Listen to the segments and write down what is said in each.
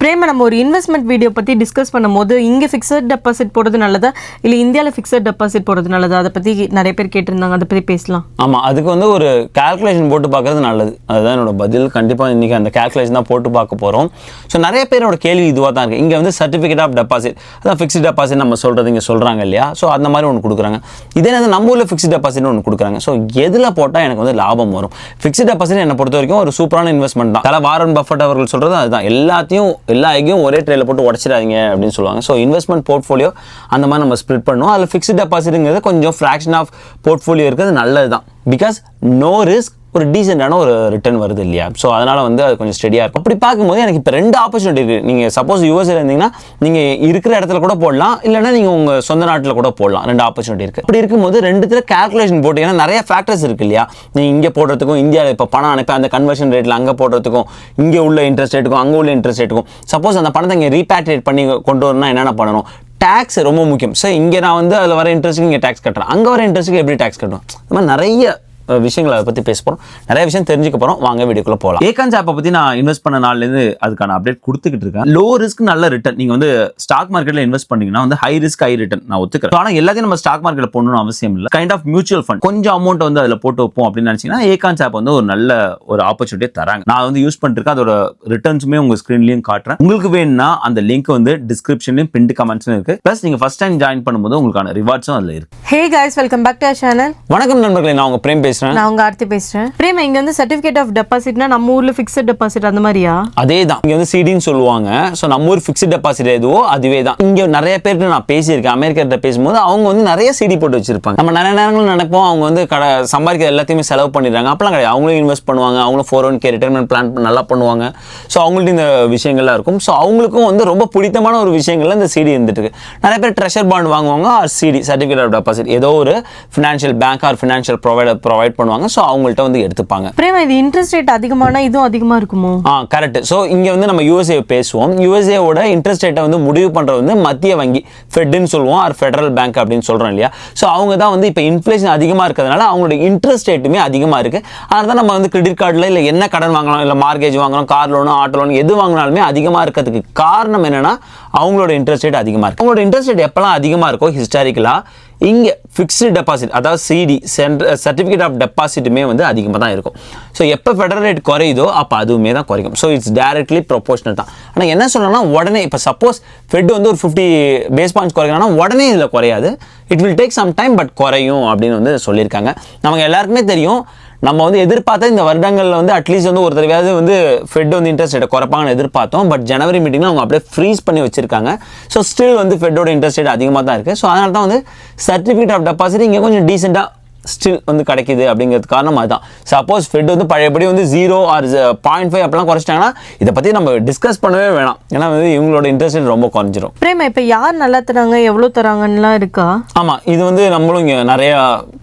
பிரேம நம்ம ஒரு investment video பற்றி டிஸ்கஸ் பண்ணும்போது இங்கே ஃபிக்ஸட் டெபாசிட் போடுறது நல்லதா இல்லை இந்தியாவில் ஃபிக்ஸட் டெபாசிட் போடுறது நல்லதா அதை பற்றி நிறைய பேர் கேட்டிருந்தாங்க. அதை பற்றி பேசலாம். ஆமாம், அதுக்கு வந்து ஒரு கால்குலேஷன் போட்டு பார்க்குறது நல்லது. அதுதான் என்னோட பதில். கண்டிப்பாக இன்றைக்கி அந்த கால்குலேஷன் தான் போட்டு பார்க்க போகிறோம். ஸோ நிறைய பேரோட கேள்வி இதுவாக தான் இருக்குது. இங்கே வந்து சர்டிஃபிகேட் ஆஃப் டெபாசிட், அதான் ஃபிக்ஸ்ட் டெபாசிட் நம்ம சொல்கிறது இங்கே சொல்கிறாங்க இல்லையா? ஸோ அந்த மாதிரி ஒன்று கொடுக்குறாங்க. இதே வந்து நம்ம ஊரில் ஃபிக்ஸ்ட் டெபாசிட்னு ஒன்று கொடுக்குறாங்க. ஸோ எதில் போட்டால் எனக்கு வந்து லாபம் வரும்? ஃபிக்ஸ்ட் டெபாசிட் என்னை பொறுத்த வரைக்கும் ஒரு சூப்பரான இன்வெஸ்ட்மெண்ட் தான். வாரன் பஃபெட் அவர்கள் சொல்கிறது அதுதான். எல்லா எக்கையும் ஒரே ட்ரேல போட்டு உடச்சிடாதீங்க அப்படின்னு சொல்லுவாங்க. ஸோ இன்வெஸ்ட்மெண்ட் போர்ட்ஃபோலியோ அந்த மாதிரி நம்ம ஸ்ப்ளிட் பண்ணுவோம். அதில் ஃபிக்ஸ்ட் டெபாசிட்ங்கிறது கொஞ்சம் ஃப்ராக்ஷன் ஆஃப் போர்ட்ஃபோலியோ இருக்கிறது நல்லது தான். பிகாஸ் நோ ரிஸ்க், ஒரு டீசெண்டான ஒரு ரிட்டர்ன் வருது இல்லையா? ஸோ அதனால் வந்து அது கொஞ்சம் ஸ்டெடியாக இருக்கும். அப்படி பார்க்கும்போது எனக்கு இப்போ 2 ஆப்பர்ச்சுனிட்டி இருக்குது. நீங்கள் சப்போஸ் யூஎஸ்ஏ இருந்தீங்கன்னா நீங்கள் இருக்கிற இடத்துல கூட போடலாம், இல்லைனா நீங்கள் உங்கள் சொந்த நாட்டில் கூட போடலாம். 2 ஆப்பர்ச்சுனிட்டி இருக்குது. அப்படி இருக்கும்போது 2த்துல கால்குலேஷன் போட்டு, ஏன்னா நிறைய ஃபேக்டர்ஸ் இருக்குது இல்லையா? நீங்கள் இங்கே போடுறதுக்கும் இந்தியாவில் இப்போ பணம் அனுப்பி அந்த கன்வர்ஷன் ரேட்டில் அங்கே போடுறதுக்கும் இங்கே உள்ள இன்ட்ரெஸ்ட் ரேட்டுக்கும் அங்கே உள்ள இன்ட்ரெஸ்ட் ரேட்டுக்கும் சப்போஸ் அந்த பணத்தை இங்கே ரீபேட்ரியேட் பண்ணி கொண்டு வரணும்னா என்னென்ன பண்ணணும்? டேக்ஸ் ரொம்ப முக்கியம். ஸோ இங்கே நான் வந்து அதில் வர இன்ட்ரெஸ்ட்டுக்கு இங்கே டேக்ஸ் கட்டுறேன், அங்கே வர இன்ட்ரெஸ்ட்டுக்கு எப்படி டேக்ஸ் கட்டணும்? இந்த மாதிரி நிறைய விஷயங்களை அதை பற்றி பேச போகிறோம். நிறைய விஷயம் தெரிஞ்சுக்க போகிறோம். வாங்க வீடியோக்குள்ளே போகலாம். ஏகான்ஸ் ஆப்பை பற்றி நான் இன்வெஸ்ட் பண்ண நாள்லேருந்து அதுக்கான அப்டேட் கொடுத்துக்கிட்டு இருக்கேன். லோ ரிஸ்க் நல்ல ரிட்டர்ன். நீங்கள் வந்து ஸ்டாக் மார்க்கெட்டில் இன்வெஸ்ட் பண்ணீங்கன்னா வந்து ஹை ரிஸ்க் ஹை ரிட்டர்ன் நான் ஒத்துக்கிறேன். ஆனால் எல்லாத்தையும் நம்ம ஸ்டாக் மார்க்கெட்டில் போடணும்னு அவசியம் இல்லை. கைண்ட் ஆஃப் மியூச்சுவல் ஃபண்ட் கொஞ்சம் அமௌண்ட் வந்து அதில் போட்டு வைப்போம் அப்படின்னு நினச்சிங்கன்னா ஏகான்ஸ் ஆப் வந்து ஒரு நல்ல ஒரு ஆப்பர்ச்சுனிட்டியை தராங்க. நான் வந்து யூஸ் பண்ணிருக்கேன். அதோட ரிட்டர்ன்ஸுமே உங்கள் ஸ்க்ரீன்லையும் காட்டுறேன். உங்களுக்கு வேணும்னா அந்த லிங்க் வந்து டிஸ்கிரிப்ஷன்லையும் பின்ட் கமெண்ட்ஸ்லையும் இருக்குது. ப்ளஸ் நீங்கள் ஃபர்ஸ்ட் டைம் ஜாயின் பண்ணும்போது உங்களுக்கான ரிவார்ட்ஸும் அதில் இருக்குது. Hey guys, welcome back to our channel. வணக்கம் நண்பர்களே, நான் உங்கள் பிரேம் பேசுகிறேன். நான் உங்கள் ஆர்த்தி பேசுறேன். பிரேம், இங்க வந்து சர்டிஃபிகேட் ஆஃப் டெபாசிட்னா நம்ம ஊர்ல ஃபிக்ஸட் டெபாசிட் அந்த மாதிரியா? அதே தான். இங்க வந்து சிடின்னு சொல்லுவாங்க. ஸோ நம்ம ஊர் ஃபிக்ஸ்ட் டெபாசிட் எதுவோ அதுவே தான். இங்க நிறைய பேருக்கு நான் பேசியிருக்கேன். அமெரிக்கர்கிட்ட பேசும்போது அவங்க வந்து நிறைய சிடி போட்டு வச்சிருப்பாங்க. நம்ம நிறைய நேரங்கள் நினைப்போம் அவங்க வந்து சம்பாதிக்கிற எல்லாத்தையுமே செலவு பண்ணிடுறாங்க. அப்பெல்லாம் கிடையாது. அவங்களும் இன்வெஸ்ட் பண்ணுவாங்க. அவங்களும் 401k ரிட்டைர்மெண்ட் பிளான் நல்லா பண்ணுவாங்க. ஸோ அவங்கள்ட்ட இந்த விஷயங்கள்லாம் இருக்கும். ஸோ அவங்களுக்கும் வந்து ரொம்ப பிடித்தமான ஒரு விஷயங்கள்ல இந்த சிடி இருந்துட்டு இருக்கு. நிறைய பேர் ட்ரெஷர் பாண்ட் வாங்குவாங்க. Or CD, certificate of deposit, ஏதோ ஒரு financial bank or financial provide பண்ணுவாங்க. ஸோ அவங்கள்ட்ட வந்து எடுத்துப்பாங்க. பிரேமா, இது இன்ட்ரெஸ்ட் ரேட் அதிகமானா இதுவும் அதிகமா இருக்குமோ? கரெக்ட். ஸோ இங்க வந்து நம்ம யூஎஸ்ஏ பேசுவோம். யூஎஸ்ஏவோட இன்ட்ரெஸ்ட் ரேட்டை வந்து முடிவு பண்றது வந்து மத்திய வங்கி, ஃபெட்னு சொல்லுவோம், ஆர் ஃபெடரல் பேங்க் அப்படின்னு சொல்றோம் இல்லையா? ஸோ அவங்க தான் வந்து இப்போ இன்ஃப்ளேஷன் அதிகமாக இருக்கிறதுனால அவங்களோட இன்ட்ரெஸ்ட் ரேட்டுமே அதிகமாக இருக்கு. அதனால தான் நம்ம வந்து கிரெடிட் கார்டில் இல்லை என்ன கடன் வாங்கலாம், இல்லை மார்கேஜ் வாங்கலாம், கார் லோனு, ஆட்டோ லோன் எது வாங்கினாலுமே அதிகமாக இருக்கிறதுக்கு காரணம் என்னன்னா அவங்களோட இன்ட்ரெஸ்ட் ரேட் அதிகமாக இருக்கு. அவங்களோட இன்ட்ரெஸ்ட் ரேட் எப்பெல்லாம் அதிகமாக இருக்கோ ஹிஸ்டாரிக்கலா இங்கே ஃபிக்ஸ்டு டெபாசிட், அதாவது சிடி, சர்டிஃபிகேட் ஆஃப் டெபாசிட்டுமே வந்து அதிகமாக தான் இருக்கும். ஸோ எப்போ ஃபெடரல் ரேட் குறையுதோ அப்போ அதுவுமே தான் குறைக்கும். ஸோ இட்ஸ் டைரக்ட்லி ப்ரொபோஷனல் தான். ஆனால் என்ன சொல்லணும்னா உடனே இப்போ சப்போஸ் ஃபெட் வந்து ஒரு 50 பேஸ் பாயிண்ட்ஸ் குறைக்கணும்னா உடனே இதில் குறையாது. It will take some time, but குறையும் அப்படின்னு வந்து சொல்லியிருக்காங்க. நமக்கு எல்லாருக்குமே தெரியும். நம்ம வந்து எதிர்பார்த்தா இந்த வருடங்களில் வந்து அட்லீஸ்ட் வந்து ஒரு தடவையாவது வந்து ஃபெட் வந்து இன்ட்ரெஸ்ட் ரேட்டை குறைப்பாங்கன்னு எதிர்பார்த்தோம். பட் ஜனவரி மீட்டிங்கில் அவங்க அப்படியே ஃப்ரீஸ் பண்ணி வச்சிருக்காங்க. ஸோ ஸ்டில் வந்து ஃபெட்டோட இன்ட்ரெஸ்ட் ரேட் அதிகமாக தான் இருக்குது. ஸோ அதனால தான் வந்து சர்டிஃபிகேட் ஆஃப் டெபாசிட் இங்கே கொஞ்சம் டீசெண்டாக ஸ்டில் வந்து கிடைக்குது. அப்படிங்கிறது காரணம் அதுதான். சப்போஸ் ஃபெட் வந்து பழையபடி வந்து 0 ஆர் 0.5 அப்படிலாம் குறைச்சிட்டாங்கன்னா இதை பற்றி நம்ம டிஸ்கஸ் பண்ணவே வேணாம். ஏன்னா வந்து இவங்களோட இன்ட்ரெஸ்ட் ரேட் ரொம்ப குறைஞ்சிரும். பிரேமா, இப்போ யார் நல்லா தராங்க, எவ்வளோ தராங்கலாம் இருக்கா? ஆமாம், இது வந்து நம்மளும் இங்கே நிறைய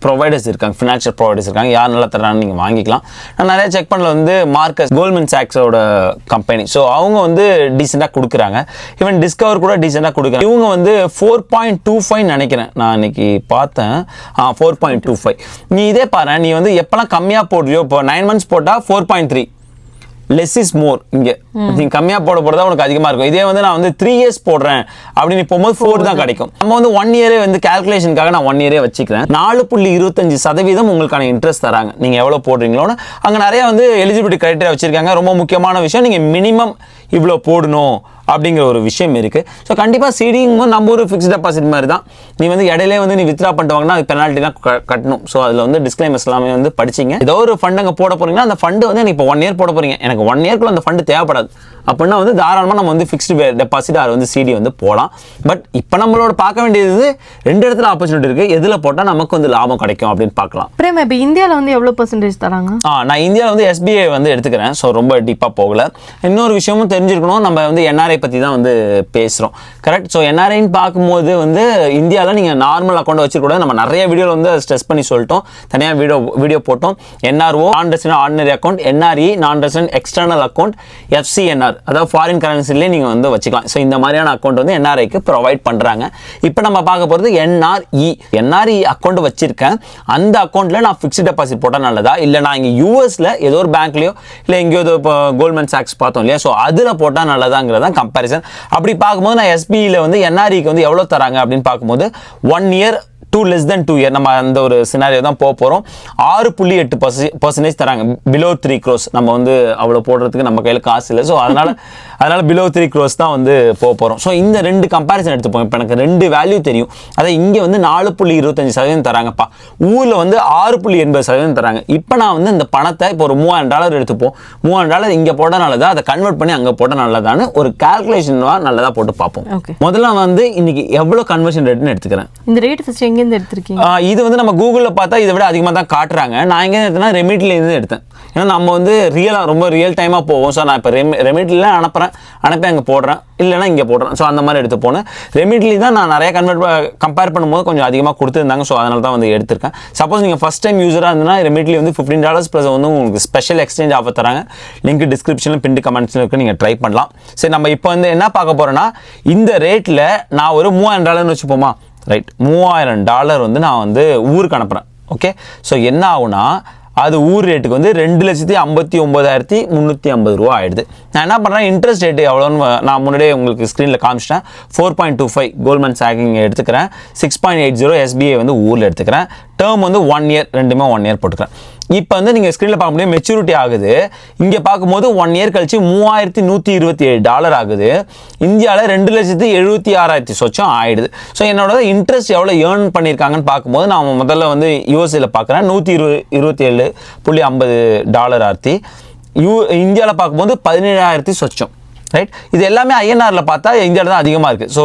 ப்ரொவைடர்ஸ் இருக்காங்க, ஃபினான்ஷியல் ப்ரொவைடர்ஸ் இருக்காங்க. யார் நல்லா தராங்கன்னு நீங்கள் வாங்கிக்கலாம். நான் நிறைய செக் பண்ணல வந்து மார்க்கஸ், கோல்ட்மேன் சாக்ஸோட கம்பெனி. ஸோ அவங்க வந்து டீசெண்டாக கொடுக்குறாங்க. ஈவன் டிஸ்கவர் கூட டீசெண்டாக கொடுக்குறாங்க. இவங்க வந்து 4.25 நினைக்கிறேன், நான் இன்னைக்கு பார்த்தேன். 4.25. நீ இதே பாரு, நீ வந்து எப்பெல்லாம் கம்மியாக போடுறியோ, இப்போ 9 months போட்டால் 4.3, லெஸ் இஸ் மோர். இங்கே நீ கம்மியாக போடுறதா உனக்கு அதிகமாக இருக்கும். இதே வந்து நான் வந்து 3 years போடுறேன் அப்படின்னு போகும்போது 4 தான் கிடைக்கும். நம்ம வந்து 1 year வந்து கால்குலேஷனுக்காக நான் 1 year வச்சுக்கிறேன். 4.25% உங்களுக்கான இன்ட்ரெஸ்ட் தராங்க நீங்கள் எவ்வளோ போடுறீங்களோன்னு. அங்கே நிறைய வந்து எலிஜிபிலிட்டி கிரைட்டீரியா வச்சிருக்காங்க. ரொம்ப முக்கியமான விஷயம், நீங்கள் மினிமம் இவ்வளோ போடணும் அப்படிங்கிற ஒரு விஷயம் இருக்குது. ஸோ கண்டிப்பாக சிடிங்கும் நம்ம ஒரு ஃபிக்ஸ்ட் டெபாசிட் மாதிரி தான். நீ வந்து இடையிலே வந்து நீ வித்ரா பண்ணிட்டு வாங்கினா அது பெனால்ட்டிலாம் கட்டணும். ஸோ அதில் வந்து டிஸ்க்ளைமர்ஸ் எல்லாமே வந்து படிச்சிங்க. ஏதோ ஒரு ஃபண்ட் அங்கே போட போகிறீங்கன்னா அந்த ஃபண்டு வந்து எனக்கு இப்போ 1 year போட போகிறீங்க, எனக்கு 1 yearக்குள்ள அந்த ஃபண்டு தேவைப்படாது அப்படின்னா வந்து தாராளமாக நம்ம வந்து ஃபிக்ஸ்டு டெபாசிட் அது வந்து சிடி வந்து போகலாம். பட் இப்போ நம்மளோட பார்க்க வேண்டியது 2 இடத்துல ஆப்பர்ச்சுனிட்டி இருக்குது. எதில் போட்டால் நமக்கு வந்து லாபம் கிடைக்கும் அப்படின்னு பார்க்கலாம். பிரேமா, இப்போ இந்தியாவில் வந்து எவ்வளோ % தராங்க? நான் இந்தியாவில் வந்து எஸ்பிஐ வந்து எடுத்துக்கிறேன். ஸோ ரொம்ப டீப்பாக போகல. இன்னொரு விஷயமும் தெரிஞ்சிருக்கணும், நம்ம வந்து என்ஆர்ஐ பற்றி தான் வந்து பேசுகிறோம். கரெக்ட். ஸோ என்ஆர்ஐன்னு பார்க்கும்போது வந்து இந்தியாவில் நீங்கள் நார்மல் அக்கௌண்ட் வச்சுக்கூடாது. நம்ம நிறைய வீடியோவில் வந்து ஸ்ட்ரெஸ் பண்ணி சொல்லிட்டோம், தனியாக வீடியோ போட்டோம். NRO, non resident ordinary account, NRE, non resident external account, FCNR, அதாவது ஃபாரின் கரன்சிலே நீங்கள் வந்து வச்சுக்கலாம். ஸோ இந்த மாதிரியான அக்கௌண்ட் வந்து என்ஆர்ஐக்கு ப்ரொவைட் பண்ணுறாங்க. இப்போ நம்ம பார்க்க போகிறது என்ஆர்இ அக்கௌண்ட் வச்சிருக்கேன். அந்த அக்கௌண்ட்டில் நான் ஃபிக்ஸ்ட் டெபாசிட் போட்டால் நல்லதா, இல்லை நான் இங்கே யூஎஸில் ஏதோ ஒரு பேங்க்லையோ இல்லை எங்கேயோ இப்போ கோல்ட்மேன் சாக்ஸ் பார்த்தோம் இல்லையா, ஸோ அதில் இந்தியாவில் போட்டால் நல்லதாங்கிறதான் கம்பேரிசன். அப்படி பார்க்கும்போது நான் எஸ்பியில் வந்து என்ஆர்இக்கு வந்து எவ்வளோ தராங்க அப்படின்னு பார்க்கும்போது 1 year to less than 2 year நம்ம அந்த ஒரு சினாரியோ தான் போக போகிறோம். 6.8% தராங்க பிலோ 3 crores. நம்ம வந்து அவ்வளோ போடுறதுக்கு நம்ம கையில் காசு இல்லை. ஸோ அதனால் பிலோ 3 crores தான் வந்து போக போகிறோம். ஸோ இந்த 2 கம்பேரிசன் எடுத்துப்போம். இப்போ எனக்கு 2 வேல்யூ தெரியும். அதை இங்கே வந்து 4.25% தராங்கப்பா, ஊரில் வந்து 6.80% தராங்க. இப்போ நான் வந்து இந்த பணத்தை இப்போ ஒரு $3000 எடுத்துப்போம். $3000 இங்கே போட்டால் நல்லதா, அதை கன்வெர்ட் பண்ணி அங்கே போட்டால் நல்லதான்னு ஒரு கால்குலேஷனாக நல்லதாக போட்டு பார்ப்போம். முதல்ல வந்து இன்னைக்கு எவ்வளோ கன்வர்ஷன் ரேட்னு எடுத்துக்கிறேன். இந்த ரேட் ஃபர்ஸ்ட் எங்கேருந்து எடுத்திருக்கீங்க? இது வந்து நம்ம கூகுளில் பார்த்தா இதை விட அதிகமாக தான் காட்டுறாங்க. நான் எங்கே எடுத்தேன்னா ரெமிட்லேருந்து எடுத்தேன். ஏன்னா நம்ம வந்து ரொம்ப ரியல் டைமாக போவோம். ஸோ நான் இப்போ ரெமிட்லியில் அனுப்பி அங்கே போடுறேன், இல்லைனா இங்கே போடுறேன். ஸோ அந்த மாதிரி எடுத்து போனேன். ரெமிட்லி தான் நான் நிறைய கம்பேர் பண்ணும்போது கொஞ்சம் அதிகமாக கொடுத்துருந்தாங்க. ஸோ அதனால தான் வந்து எடுத்திருக்கேன். சப்போஸ் நீங்கள் ஃபஸ்ட் டைம் யூஸராக இருந்ததுன்னா ரெமிட்லி வந்து $15 ப்ளஸ் வந்து உங்களுக்கு ஸ்பெஷல் எக்ஸ்சேஞ்ச் ஆஃபர் தராங்க. லிங்க் டிஸ்கிரிப்ஷனில் பின் கமெண்ட்ஸில் இருக்குது, நீங்கள் ட்ரை பண்ணலாம். சரி, நம்ம இப்போ வந்து என்ன பார்க்க போகிறோன்னா, இந்த ரேட்டில் நான் ஒரு $3000 வச்சுப்போமா, ரைட், $3000 வந்து நான் வந்து ஊருக்கு அனுப்புகிறேன். ஓகே, ஸோ என்ன ஆகுனா அது ஊர் ரேட்டுக்கு வந்து 2,59,350 ஆகிடுது. நான் என்ன பண்ணுறேன், இன்ட்ரெஸ்ட் ரேட்டு எவ்வளோன்னு நான் முன்னாடியே உங்களுக்கு ஸ்க்ரீனில் காமிச்சிட்டேன். 4.25 கோல்ட்மேன் சாக்கிங் எடுத்துக்கிறேன். 6.80 எஸ்பிஐ வந்து ஊரில் எடுத்துக்கிறேன். டேர்ம் வந்து 1 year, ரெண்டுமே 1 year போட்டுக்கிறேன். இப்போ வந்து நீங்கள் ஸ்க்ரீனில் பார்க்க முடியும் மெச்சூரிட்டி ஆகுது. இங்கே பார்க்கும்போது 1 year கழிச்சு $3,127 ஆகுது. இந்தியாவில் 2,76,000 சொச்சம் ஆகிடுது. ஸோ என்னோட இன்ட்ரெஸ்ட் எவ்வளோ ஏர்ன் பண்ணியிருக்காங்கன்னு பார்க்கும்போது நான் முதல்ல வந்து யூஎஸ்ஏல பார்க்குறேன். $127.50 ஆர்த்தி. இந்தியாவில் பார்க்கும்போது 17,000 சொச்சம். ரைட், இது எல்லாமே ஐஎன்ஆரில் பார்த்தா இந்தியாவில் தான் அதிகமாக இருக்குது. ஸோ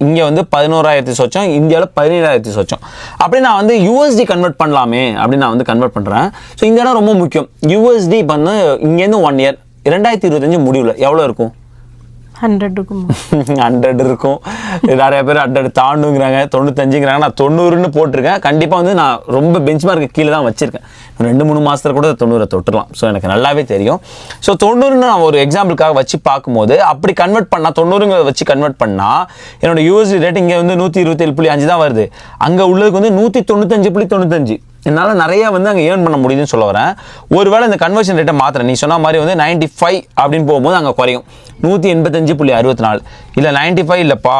இங்கே வந்து 11,000 சொச்சம், இந்தியாவில் 17,000 சொச்சம். அப்படி நான் வந்து யூஎஸ்டி கன்வெர்ட் பண்ணலாமே அப்படின்னு நான் வந்து கன்வெர்ட் பண்ணுறேன். ஸோ இந்த இடம் ரொம்ப முக்கியம். யூஎஸ்டி இப்போ வந்து இங்கேருந்து 1 year 2025 முடிவில் எவ்வளோ இருக்கும்? 100 இருக்கும். 100 இருக்கும். நிறைய பேர் 100 தாண்டுங்கிறாங்க, 95ங்கிறாங்க. நான் 90ன்னு போட்டிருக்கேன். கண்டிப்பாக வந்து நான் ரொம்ப பெஞ்ச் மார்க்கு கீழே தான் வச்சிருக்கேன். 2-3 மாதத்தில் கூட 90 தொட்டுடலாம். ஸோ எனக்கு நல்லாவே தெரியும். ஸோ 90ன்னு நான் ஒரு எக்ஸாம்பிளுக்காக வச்சு பார்க்கும்போது அப்படி கன்வெர்ட் பண்ணால் 90 வச்சு கன்வெர்ட் பண்ணால் என்னோட யூஎஸ்டி ரேட் இங்கே வந்து 127.5 தான் வருது. அங்கே உள்ளதுக்கு வந்து 195.95. என்னால் நிறைய வந்து அங்கே ஏர்ன் பண்ண முடியுதுன்னு சொல்ல வரேன். ஒருவேளை இந்த கன்வர்ஷன் ரேட்டை மாத்திரம் நீ சொன்ன மாதிரி வந்து 95 அப்படின்னு போகும்போது அங்கே குறையும். 185.64 இல்லை 95 இல்லைப்பா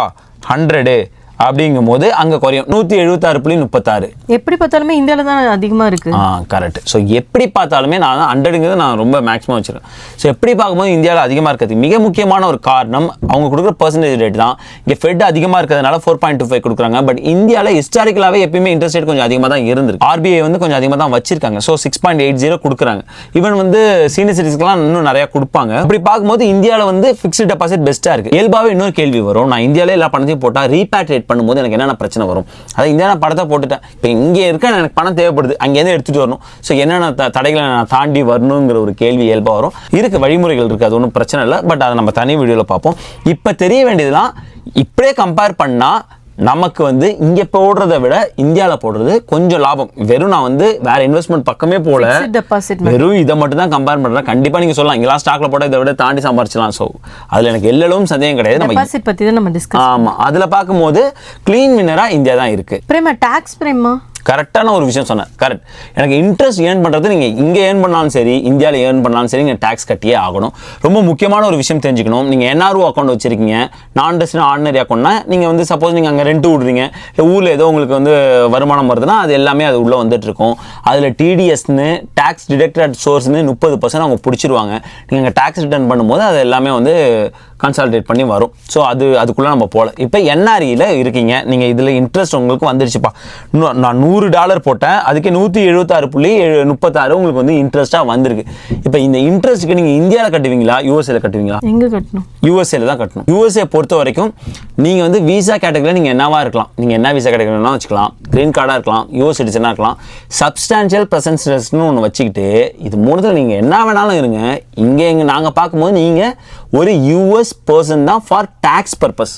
100 அப்படிங்கும் போது அங்கே குறையும் 176.36. எப்படி பார்த்தாலுமே இந்தியாவில் தான் அதிகமாக இருக்குது. கரெக்ட். ஸோ எப்படி பார்த்தாலுமே நான் 100ங்கிறது நான் ரொம்ப மேக்ஸிமம் வச்சுருக்கேன். ஸோ எப்படி பார்க்கும்போது இந்தியாவில் அதிகமாக இருக்கிறது மிக முக்கியமான ஒரு காரணம் அவங்க கொடுக்குற பர்சன்டேஜ் ரேட் தான். இங்கே ஃபெட் அதிகமாக இருக்கிறதுனால 4.25 கொடுக்குறாங்க. பட் இந்தியாவில் ஹிஸ்டாரிக்கலாகவே எப்பயுமே இன்ட்ரெஸ்ட் ரேட் கொஞ்சம் அதிகமாக தான் இருந்திருக்கு. ஆர்பிஐ வந்து கொஞ்சம் அதிகமாக தான் வச்சிருக்காங்க. ஸோ 6.80 கொடுக்குறாங்க. ஈவன் வந்து சீனியர் சிட்டிஸ்க்குலாம் இன்னும் நிறையா கொடுப்பாங்க. அப்படி பார்க்கும்போது இந்தியாவில் வந்து ஃபிக்ஸ்டு டெபாசிட் பெஸ்ட்டாக இருக்குது. இயல்பாகவே இன்னொரு கேள்வி வரும், நான் இந்தியாவிலே எல்லா பணத்தையும் போட்டால் ரீபேட்ரேட் பண்ணும்போது எனக்கு என்னென்ன பிரச்சனை வரும்? அதாவது இந்தியா நான் படத்தை போட்டுட்டேன், இப்போ இங்கே இருக்க எனக்கு பணம் தேவைப்படுது, அங்கேருந்து எடுத்துகிட்டு வரணும். ஸோ என்னென்ன தடைகளை நான் தாண்டி வரணுங்கிற ஒரு கேள்வி இயல்பாக வரும். இருக்குது, வழிமுறைகள் இருக்குது, அது ஒன்றும் பிரச்சனை இல்லை. பட் அதை நம்ம தனி வீடியோவில் பார்ப்போம். இப்போ தெரிய வேண்டியதுலாம் இப்படியே கம்பேர் பண்ணால் நமக்கு வந்து இங்கே போடுறத விட இந்தியாவில் போடுறது கொஞ்சம் லாபம். வெறும் நான் வந்து வேற இன்வெஸ்ட்மெண்ட் பக்கமே போல, வெறும் இதை மட்டும் தான் கம்பேர் பண்ணுறேன். கண்டிப்பாக நீங்கள் சொல்லலாம் இங்கெல்லாம் ஸ்டாக்ல போட்டால் இதை விட தாண்டி சம்பாரிச்சலாம். ஸோ அதில் எனக்கு எல்லளவும் சந்தேகம் கிடையாது. ஆமாம், அதில் பார்க்கும்போது கிளீன் வின்னராக இந்தியா தான் இருக்குது. பிரேமா டாக்ஸ் பிரேமா கரெக்டான ஒரு விஷயம் சொன்னேன். கரெக்ட். எனக்கு இன்ட்ரெஸ்ட் ஏர்ன் பண்ணுறது நீங்கள் இங்கே ஏர்ன் பண்ணாலும் சரி, இந்தியாவில் ஏர்ன் பண்ணாலும் சரி, நீங்கள் டேக்ஸ் கட்டியே ஆகணும். ரொம்ப முக்கியமான ஒரு விஷயம் தெரிஞ்சுக்கணும். நீங்கள் என்ஆர்ஓ அக்கௌண்ட் வச்சிருக்கீங்க, நான் ரெசிடென்ட் ஆர்டினரி அக்கௌண்ட்னா நீங்கள் வந்து சப்போஸ் நீங்கள் அங்கே ரெண்ட் விடுறீங்க, இல்லை ஊரில் ஏதோ உங்களுக்கு வந்து வருமானம் வருதுன்னா அது எல்லாமே அது உள்ளே வந்துட்டு இருக்கும். அதில் டிடிஎஸ்னு டேக்ஸ் டிடக்டட் சோர்ஸ்னு 30% அவங்க பிடிச்சிருவாங்க. நீங்கள் அங்கே டேக்ஸ் ரிட்டர்ன் பண்ணும்போது அது எல்லாமே வந்து கன்சால்டேட் பண்ணி வரும். ஸோ அதுக்குள்ளே நம்ம போகல. இப்போ என்ஆர்இயில் இருக்கீங்க, நீங்கள் இதில் இன்ட்ரெஸ்ட் உங்களுக்கு வந்துருச்சுப்பா. நான் $100 போட்டேன், அதுக்கே 176.36 உங்களுக்கு வந்து இன்ட்ரெஸ்ட்டாக வந்திருக்கு. இப்போ இந்த இன்ட்ரெஸ்ட்டுக்கு நீங்கள் இந்தியாவில் கட்டுவீங்களா, யூஎஸ்ஏல கட்டுவீங்களா? எங்கே கட்டணும்? யூஎஸ்ஏல தான் கட்டணும். யூஎஸ்ஏ பொறுத்த வரைக்கும் நீங்கள் வந்து விசா கேட்டகரியில் நீங்கள் என்னவா இருக்கலாம், நீங்கள் என்ன விசா கேட்டகரினா வச்சுக்கலாம், கிரீன் கார்டாக இருக்கலாம், யூஎஸ் சிட்டிசனாக இருக்கலாம், சப்ஸ்டான்ஷியல் ப்ரெசன்ஸ் டெஸ்ட்னு ஒன்று வச்சுக்கிட்டு இது மூணுத்தில் நீங்கள் என்ன வேணாலும் இருங்க. இங்கே நாங்கள் பார்க்கும்போது நீங்கள் ஒரு யூஎஸ் பர்சன் தான் ஃபார் டேக்ஸ் பர்பஸ்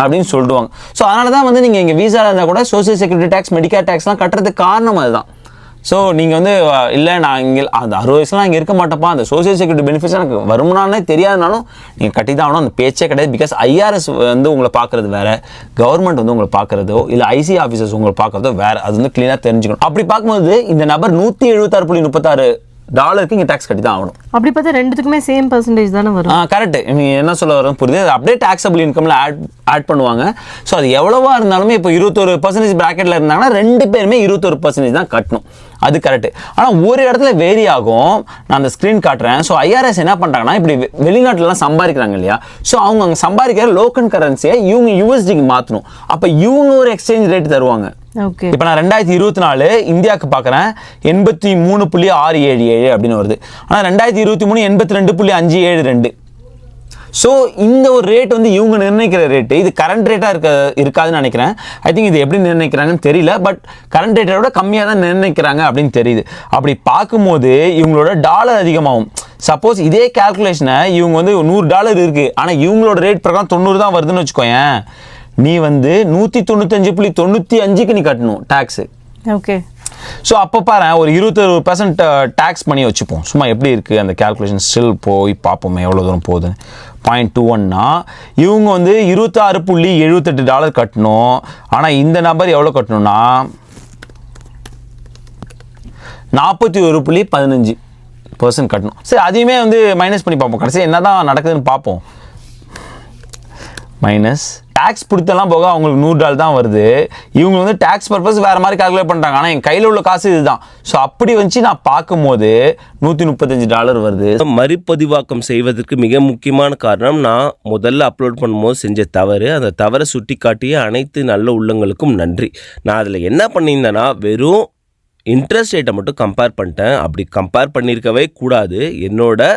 அப்படின்னு சொல்லிடுவாங்க. ஸோ அதனால தான் வந்து நீங்கள் இங்கே வீசாவில் இருந்தால் கூட சோசியல் செக்யூரிட்டி டேக்ஸ், மெடிக்கேர் டேக்ஸ்லாம் கட்டுறதுக்கு காரணம் அதுதான். ஸோ நீங்கள் வந்து இல்லை நான் இங்கே அந்த 60 வயசுலாம் இங்கே இருக்க மாட்டேப்பா, அந்த சோசியல் செக்யூரிட்டி பெனிஃபிட்ஸ் எனக்கு வருமானே தெரியாதுனாலும் நீங்கள் கட்டி தான் ஆகணும். அந்த பேச்சே கிடையாது. பிகாஸ் ஐஆர்எஸ் வந்து உங்களை பார்க்குறது வேறு, கவர்மெண்ட் வந்து உங்களை பார்க்குறதோ இல்லை ஐசி ஆஃபீஸர்ஸ் உங்களை பார்க்குறதோ வேறு. அது வந்து க்ளீனாக தெரிஞ்சுக்கணும். அப்படி பார்க்கும்போது இந்த நபர் $176.36 டாலருக்கு இங்கே டேக்ஸ் கட்டி தான் ஆகணும். அப்படி பார்த்தா ரெண்டுத்துக்குமே சேம் பர்சன்டேஜ் தானே வரும். கரெக்ட். நீங்கள் என்ன சொல்ல வரும் புரியுது. அது அப்படியே டேக்ஸபிள் இன்கமில் ஆட் பண்ணுவாங்க. ஸோ அது எவ்வளவா இருந்தாலுமே இப்போ 21% ப்ராக்கெட்டில் இருந்தாங்கன்னா 2 பேருமே 21% தான் கட்டணும். அது கரெக்டு. ஆனால் ஒரு இடத்துல வேரி ஆகும். நான் அந்த ஸ்க்ரீன் காட்டுறேன். ஸோ ஐஆர்எஸ் என்ன பண்ணுறாங்கன்னா இப்படி வெளிநாட்டிலலாம் சம்பாதிக்கிறாங்க இல்லையா, ஸோ அவங்க அங்கே சம்பாதிக்கிற லோக்கல் கரன்சியை இவங்க யூஎஸ்டிக்கு மாற்றணும். அப்போ இவங்க ஒரு எக்ஸ்சேஞ்ச் ரேட் தருவாங்க. ஓகே. இப்போ நான் 2024 இந்தியாவுக்கு பார்க்குறேன் 83.677 அப்படின்னு வருது. ஆனால் 2023 82.572. ஸோ இந்த ஒரு ரேட் வந்து இவங்க நிர்ணயிக்கிற ரேட்டு. இது கரண்ட் ரேட்டாக இருக்காதுன்னு நினைக்கிறேன். ஐ திங்க் இது எப்படி நிர்ணயிக்கிறாங்கன்னு தெரியல. பட் கரண்ட் ரேட்டை விட கம்மியாக தான் நிர்ணயிக்கிறாங்க அப்படின்னு தெரியுது. அப்படி பார்க்கும்போது இவங்களோட டாலர் அதிகமாகும். சப்போஸ் இதே கேல்குலேஷனை இவங்க வந்து $100 இருக்குது, ஆனால் இவங்களோட ரேட் பிரகாரம் 90 தான் வருதுன்னு வச்சுக்கோயேன், நீ வந்து 195.95க்கு நீ கட்டணும் டேக்ஸு. ஓகே. ஸோ அப்போ பாரு ஒரு 21% டேக்ஸ் பண்ணி வச்சுப்போம். சும்மா எப்படி இருக்குது அந்த கேல்குலேஷன் ஸ்டில் போய் பார்ப்போமே எவ்வளோ தூரம் போகுதுன்னு. 0.21னா இவங்க வந்து $26.78 கட்டணும். ஆனால் இந்த நம்பர் எவ்வளோ கட்டணும்னா 41.15% கட்டணும். சரி, அதையுமே வந்து மைனஸ் பண்ணி பார்ப்போம். கடைசி என்ன தான் நடக்குதுன்னு பார்ப்போம். மைனஸ் டேக்ஸ் பிடித்தெல்லாம் போக அவங்களுக்கு $100 தான் வருது. இவங்க வந்து டேக்ஸ் பர்பஸ் வேறு மாதிரி கால்குலேட் பண்ணுறாங்க. ஆனால் என் கையில் உள்ள காசு இதுதான். ஸோ அப்படி வச்சு நான் பார்க்கும்போது $135 வருது. மறுபதிவாக்கம் செய்வதற்கு மிக முக்கியமான காரணம், நான் முதல்ல அப்லோட் பண்ணும்போது செஞ்ச தவறு. அந்த தவறை சுட்டி காட்டிய அனைத்து நல்ல உள்ளங்களுக்கும் நன்றி. நான் அதில் என்ன பண்ணியிருந்தேன்னா வெறும் இன்ட்ரெஸ்ட் ரேட்டை மட்டும் கம்பேர் பண்ணிட்டேன். அப்படி கம்பேர் பண்ணியிருக்கவே கூடாது. என்னோட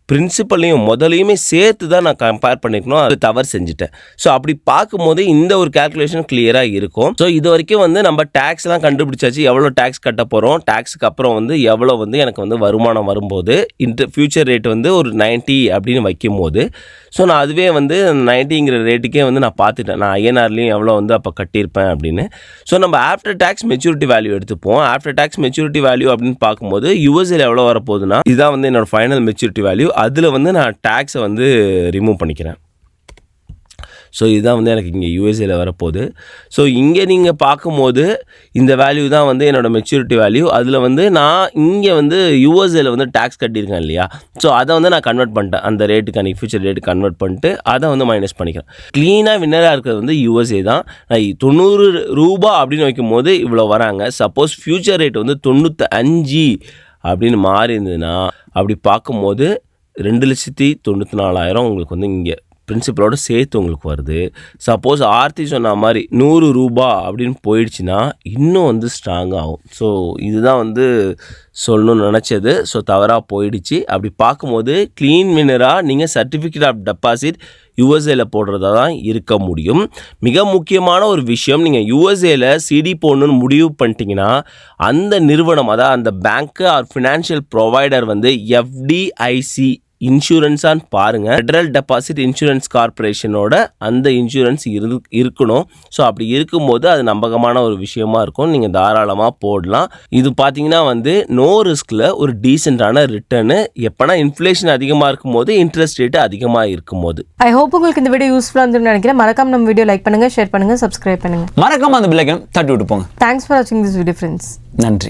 பிரின்சிபலையும் முதலையுமே சேர்த்து தான் நான் கம்பேர் பண்ணிக்கணும். அது தவறு செஞ்சுட்டேன். ஸோ அப்படி பார்க்கும்போது இந்த ஒரு கேல்குலேஷன் கிளியராக இருக்கும். ஸோ இது வரைக்கும் வந்து நம்ம டேக்ஸ்லாம் கண்டுபிடிச்சாச்சு. எவ்வளோ டேக்ஸ் கட்ட போகிறோம், டேக்ஸுக்கு அப்புறம் வந்து எவ்வளோ வந்து எனக்கு வந்து வருமானம் வரும்போது ஃபியூச்சர் ரேட் வந்து ஒரு 90 அப்படின்னு வைக்கும்போது, ஸோ நான் அதுவே வந்து 90ங்கிற ரேட்டுக்கே வந்து நான் பார்த்துட்டேன். நான் ஐஎன்ஆர்லேயும் எவ்வளோ வந்து அப்போ கட்டியிருப்பேன் அப்படின்னு. ஸோ நம்ம ஆஃப்டர் டேக்ஸ் மெச்சூரிட்டி வேல்யூ எடுத்துப்போம். ஆஃப்டர் டேக்ஸ் மெச்சூரிட்டி வேல்யூ அப்படின்னு பார்க்கும்போது யூஎஸ்ஏல எவ்வளோ வரப்போகுதுன்னா, இதுதான் வந்து என்னோடய ஃபைனல் மெச்சூரிட்டி வேல்யூ. அதில் வந்து நான் டேக்ஸை வந்து ரிமூவ் பண்ணிக்கிறேன். ஸோ இதுதான் வந்து எனக்கு இங்கே யூஎஸ்ஏல வரப்போகுது. ஸோ இங்கே நீங்கள் பார்க்கும்போது இந்த வேல்யூ தான் வந்து என்னோடய மெச்சூரிட்டி வேல்யூ. அதில் வந்து நான் இங்கே வந்து யூஎஸ்ஏல வந்து டேக்ஸ் கட்டியிருக்கேன் இல்லையா, ஸோ அதை வந்து நான் கன்வெர்ட் பண்ணிட்டேன். அந்த ரேட்டுக்கு அன்றைக்கி ஃபியூச்சர் ரேட்டு கன்வெர்ட் பண்ணிட்டு அதை வந்து மைனஸ் பண்ணிக்கிறேன். க்ளீனாக வின்னராக இருக்கிறது வந்து யூஎஸ்ஏ தான். நான் $90 அப்படின்னு வைக்கும்போது இவ்வளோ வராங்க. சப்போஸ் ஃபியூச்சர் ரேட் வந்து 95 அப்படின்னு மாறி இருந்ததுன்னா, அப்படி பார்க்கும்போது 2,94,000 உங்களுக்கு வந்து இங்கே பிரின்சிபலோடு சேர்த்து உங்களுக்கு வருது. சப்போஸ் ஆர்த்தி சொன்ன மாதிரி $100 அப்படின்னு போயிடுச்சுன்னா இன்னும் வந்து ஸ்ட்ராங் ஆகும். ஸோ இதுதான் வந்து சொல்லணும்னு நினச்சது. ஸோ தவறாக போயிடுச்சு. அப்படி பார்க்கும்போது க்ளீன் வின்னராக நீங்கள் சர்டிஃபிகேட் ஆஃப் டெபாசிட் யூஎஸ்ஏல போடுறதா தான் இருக்க முடியும். மிக முக்கியமான ஒரு விஷயம், நீங்கள் யூஎஸ்ஏல சிடி போடணுன்னு முடிவு பண்ணிட்டீங்கன்னா அந்த நிறுவனம், அதாவது அந்த பேங்க்கு ஆர் ஃபினான்ஷியல் ப்ரொவைடர் வந்து எஃப்டிஐசி இன்சூரன்ஸான்னு பாருங்கள். ஃபெடரல் டெபாசிட் இன்சூரன்ஸ் கார்பரேஷனோட அந்த இன்சூரன்ஸ் இருக்கணும். ஸோ அப்படி இருக்கும்போது அது நம்பகமான ஒரு விஷயமா இருக்கும். நீங்கள் தாராளமாக போடலாம். இது பார்த்தீங்கன்னா வந்து நோ ரிஸ்கில் ஒரு டீசெண்டான ரிட்டர்னு. எப்போனா இன்ஃப்ளேஷன் அதிகமாக இருக்கும்போது, இன்ட்ரெஸ்ட் ரேட்டு அதிகமாக இருக்கும்போது. ஐ ஹோப் உங்களுக்கு இந்த வீடியோ யூஸ்ஃபுல்லாக இருந்துன்னு நினைக்கிறேன். மறக்காம நம்ம வீடியோ லைக் பண்ணுங்கள், ஷேர் பண்ணுங்கள், சப்ஸ்கிரைப் பண்ணுங்கள். மறக்காம அந்த பிள்ளைக்கு தட்டி விட்டு போங்க. தேங்க்ஸ் ஃபார் வாட்சிங் திஸ் வீடியோ ஃப்ரெண்ட்ஸ். நன்றி.